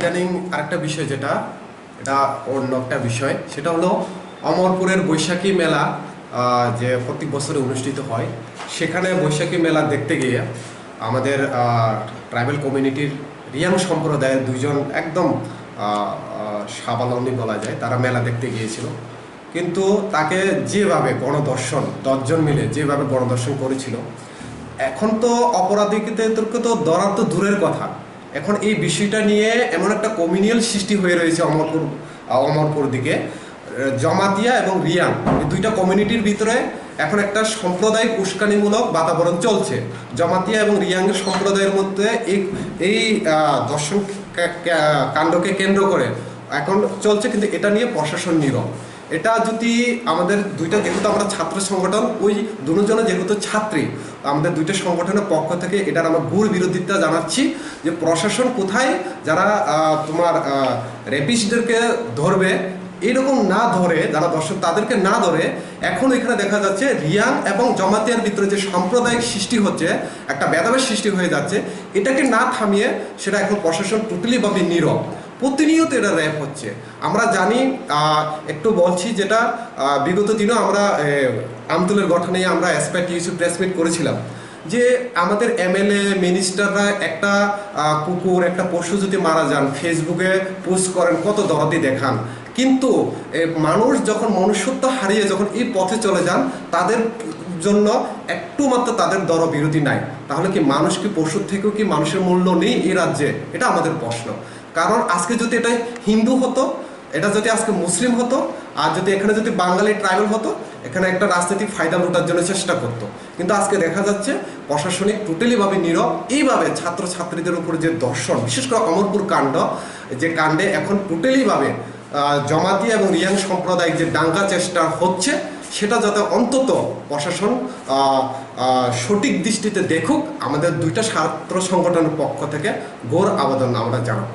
ইদানিং আরেকটা বিষয় যেটা এটা অন্য একটা বিষয়, সেটা হলো অমরপুরের বৈশাখী মেলা যে প্রত্যেক বছরে অনুষ্ঠিত হয়। সেখানে বৈশাখী মেলা দেখতে গিয়ে আমাদের ট্রাইবাল কমিউনিটির রিয়াং সম্প্রদায়ের দুইজন একদম স্বাবলম্বী বলা যায়, তারা মেলা দেখতে গিয়েছিল। কিন্তু তাকে যেভাবে গণধর্ষণ 10 জন মিলে যেভাবে গণধর্ষণ করেছিল, এখন তো অপরাধীদেরকে তো ধরা তো দূরের কথা, এখন এই বিষয়টা নিয়ে এমন একটা কমিউনিয়াল সৃষ্টি হয়ে রয়েছে অমরপুর দিকে। জমাতিয়া এবং রিয়াং এই দুইটা কমিউনিটির ভিতরে এখন একটা সাম্প্রদায়িক উস্কানিমূলক বাতাবরণ চলছে। জমাতিয়া এবং রিয়াংয়ের সম্প্রদায়ের মধ্যে এই দর্শন কাণ্ডকে কেন্দ্র করে এখন চলছে, কিন্তু এটা নিয়ে প্রশাসন নীরব। এটা যদি আমাদের দুইটা, যেহেতু আমরা ছাত্র সংগঠন, ওই দুজনে যেহেতু ছাত্রী, আমাদের দুইটা সংগঠনের পক্ষ থেকে এটার আমরা গুড় বিরোধিতা জানাচ্ছি যে প্রশাসন কোথায় যারা তোমার রেপিস্টদেরকে ধরবে, এইরকম না ধরে, যারা দর্শক তাদেরকে না ধরে, এখন এখানে দেখা যাচ্ছে রিয়াং এবং জমাতিয়ার ভিতরে যে সাম্প্রদায়িক সৃষ্টি হচ্ছে, একটা ভেদাভেদ সৃষ্টি হয়ে যাচ্ছে, এটাকে না থামিয়ে সেটা এখন প্রশাসন টোটালিভাবে নীরব। প্রতিনিয়ত এটা র্যাপ হচ্ছে। আমরা জানি, একটু বলছি, যেটা বিগত দিনও আমরা আমতুলের গঠনে আমরা এসপিটিইউ প্রেস মিট করেছিলাম যে আমাদের এমএলএ মিনিস্টাররা একটা কুকুর, একটা পশু যদি মারা যান ফেসবুকে পোস্ট করেন, কত দরদি দেখান, কিন্তু মানুষ যখন মনুষ্যত্ব হারিয়ে যখন এই পথে চলে যান, তাদের জন্য একটু মাত্র তাদের দর বিরোধী নাই। তাহলে কি মানুষ কি পশুর থেকেও কি মানুষের মূল্য নেই এই রাজ্যে? এটা আমাদের প্রশ্ন। কারণ আজকে যদি এটা হিন্দু হতো, এটা যদি আজকে মুসলিম হতো, আর যদি এখানে যদি বাঙালি ট্রাইবাল হতো, এখানে একটা রাজনৈতিক ফায়দা লুটার জন্য চেষ্টা করতো। কিন্তু আজকে দেখা যাচ্ছে প্রশাসনিক টোটালিভাবে নীরব। এইভাবে ছাত্রছাত্রীদের উপর যে দর্শন, বিশেষ করে অমরপুর কাণ্ড, যে কাণ্ডে এখন টোটালিভাবে জমাতিয়া এবং রিয়াং সম্প্রদায় যে দাঙ্গা চেষ্টা হচ্ছে, সেটা যাতে অন্তত প্রশাসন সঠিক দৃষ্টিতে দেখুক, আমাদের দুইটা ছাত্র সংগঠনের পক্ষ থেকে ঘোর আবেদন আমরা জানাব।